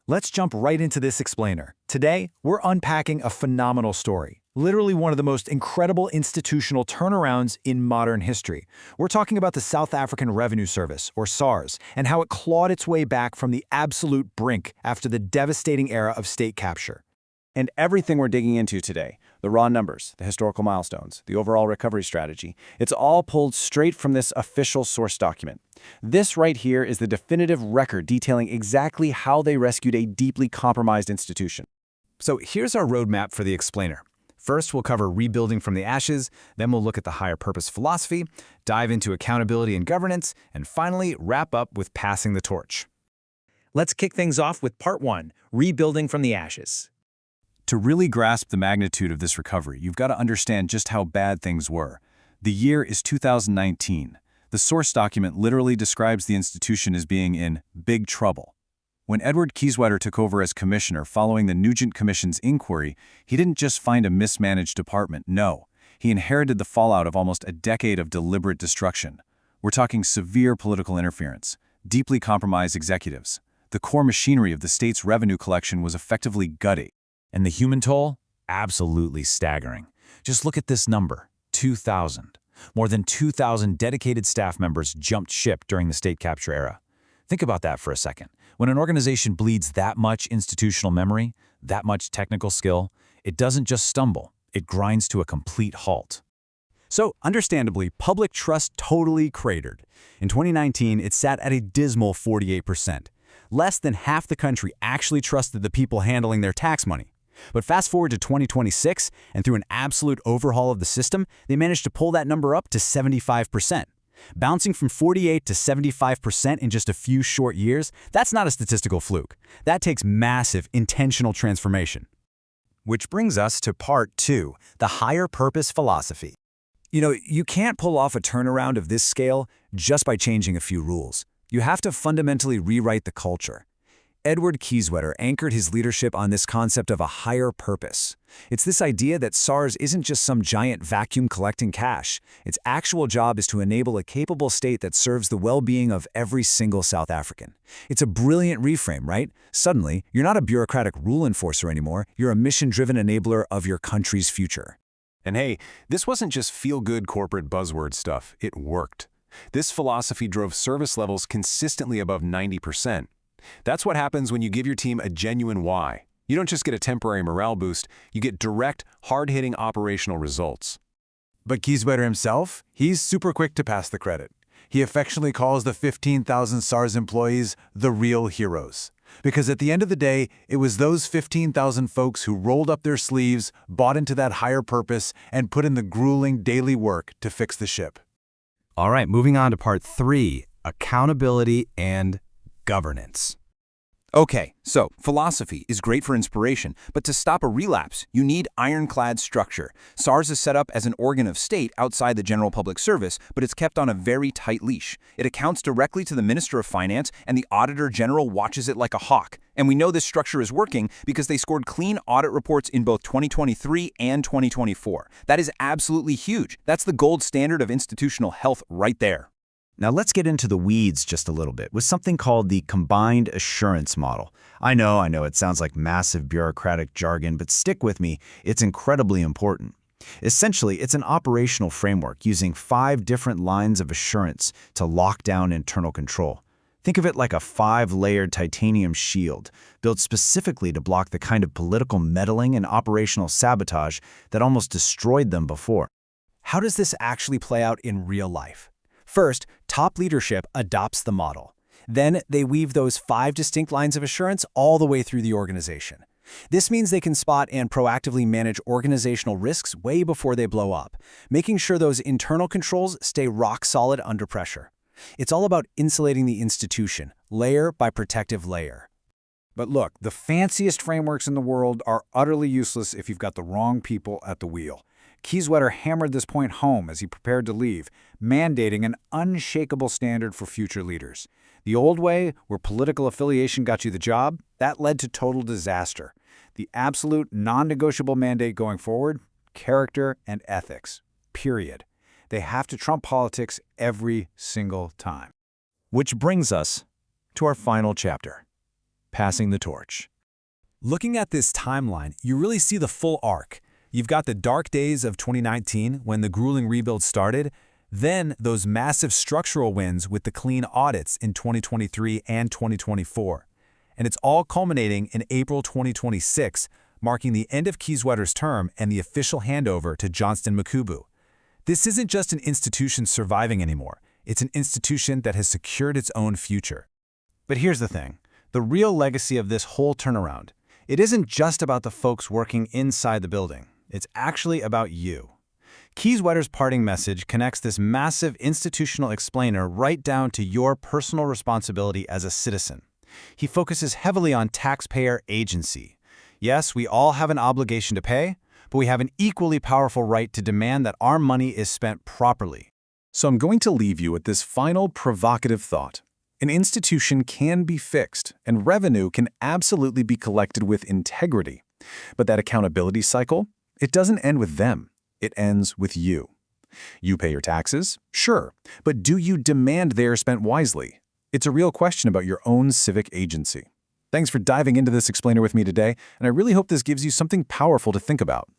Let's jump right into this explainer. Today, we're unpacking a phenomenal story, literally one of the most incredible institutional turnarounds in modern history. We're talking about the South African Revenue Service, or SARS, and how it clawed its way back from the absolute brink after the devastating era of state capture. And everything we're digging into today, the raw numbers, the historical milestones, the overall recovery strategy, it's all pulled straight from this official source document. This right here is the definitive record detailing exactly how they rescued a deeply compromised institution. So here's our roadmap for the explainer. First, we'll cover rebuilding from the ashes, then we'll look at the higher purpose philosophy, dive into accountability and governance, and finally wrap up with passing the torch. Let's kick things off with part 1, rebuilding from the ashes. To really grasp the magnitude of this recovery, you've got to understand just how bad things were. The year is 2019. The source document literally describes the institution as being in big trouble. When Edward Kieswetter took over as commissioner following the Nugent Commission's inquiry, he didn't just find a mismanaged department, no. He inherited the fallout of almost a decade of deliberate destruction. We're talking severe political interference, deeply compromised executives. The core machinery of the state's revenue collection was effectively gutted. And the human toll? Absolutely staggering. Just look at this number, 2,000. More than 2,000 dedicated staff members jumped ship during the state capture era. Think about that for a second. When an organization bleeds that much institutional memory, that much technical skill, it doesn't just stumble, it grinds to a complete halt. So, understandably, public trust totally cratered. In 2019, it sat at a dismal 48%. Less than half the country actually trusted the people handling their tax money. But fast forward to 2026, and through an absolute overhaul of the system, they managed to pull that number up to 75%. Bouncing from 48 to 75% in just a few short years, that's not a statistical fluke. That takes massive, intentional transformation. Which brings us to part 2, the higher purpose philosophy. You can't pull off a turnaround of this scale just by changing a few rules. You have to fundamentally rewrite the culture. Edward Kieswetter anchored his leadership on this concept of a higher purpose. It's this idea that SARS isn't just some giant vacuum collecting cash. Its actual job is to enable a capable state that serves the well-being of every single South African. It's a brilliant reframe, right? Suddenly, you're not a bureaucratic rule enforcer anymore. You're a mission-driven enabler of your country's future. And hey, this wasn't just feel-good corporate buzzword stuff. It worked. This philosophy drove service levels consistently above 90%. That's what happens when you give your team a genuine why. You don't just get a temporary morale boost, you get direct, hard-hitting operational results. But Kieswetter himself, he's super quick to pass the credit. He affectionately calls the 15,000 SARS employees the real heroes. Because at the end of the day, it was those 15,000 folks who rolled up their sleeves, bought into that higher purpose, and put in the grueling daily work to fix the ship. All right, moving on to part 3, accountability and governance. Okay, so philosophy is great for inspiration, but to stop a relapse, you need ironclad structure. SARS is set up as an organ of state outside the general public service, but it's kept on a very tight leash. It accounts directly to the Minister of Finance, and the Auditor General watches it like a hawk. And we know this structure is working because they scored clean audit reports in both 2023 and 2024. That is absolutely huge. That's the gold standard of institutional health right there. Now let's get into the weeds just a little bit with something called the combined assurance model. I know, it sounds like massive bureaucratic jargon, but stick with me, it's incredibly important. Essentially, it's an operational framework using 5 different lines of assurance to lock down internal control. Think of it like a 5-layered titanium shield, built specifically to block the kind of political meddling and operational sabotage that almost destroyed them before. How does this actually play out in real life? First, top leadership adopts the model. Then they weave those 5 distinct lines of assurance all the way through the organization. This means they can spot and proactively manage organizational risks way before they blow up, making sure those internal controls stay rock solid under pressure. It's all about insulating the institution, layer by protective layer. But look, the fanciest frameworks in the world are utterly useless if you've got the wrong people at the wheel. Kieswetter hammered this point home as he prepared to leave, mandating an unshakable standard for future leaders. The old way, where political affiliation got you the job, that led to total disaster. The absolute non-negotiable mandate going forward, character and ethics. Period. They have to trump politics every single time. Which brings us to our final chapter, passing the torch. Looking at this timeline, you really see the full arc. You've got the dark days of 2019 when the grueling rebuild started, then those massive structural wins with the clean audits in 2023 and 2024. And it's all culminating in April 2026, marking the end of Kieswetter's term and the official handover to Johnston Makubu. This isn't just an institution surviving anymore. It's an institution that has secured its own future. But here's the thing. The real legacy of this whole turnaround. It isn't just about the folks working inside the building. It's actually about you. Kieswetter's parting message connects this massive institutional explainer right down to your personal responsibility as a citizen. He focuses heavily on taxpayer agency. Yes, we all have an obligation to pay, but we have an equally powerful right to demand that our money is spent properly. So I'm going to leave you with this final provocative thought. An institution can be fixed, and revenue can absolutely be collected with integrity. But that accountability cycle, it doesn't end with them. It ends with you. You pay your taxes? Sure. But do you demand they are spent wisely? It's a real question about your own civic agency. Thanks for diving into this explainer with me today, and I really hope this gives you something powerful to think about.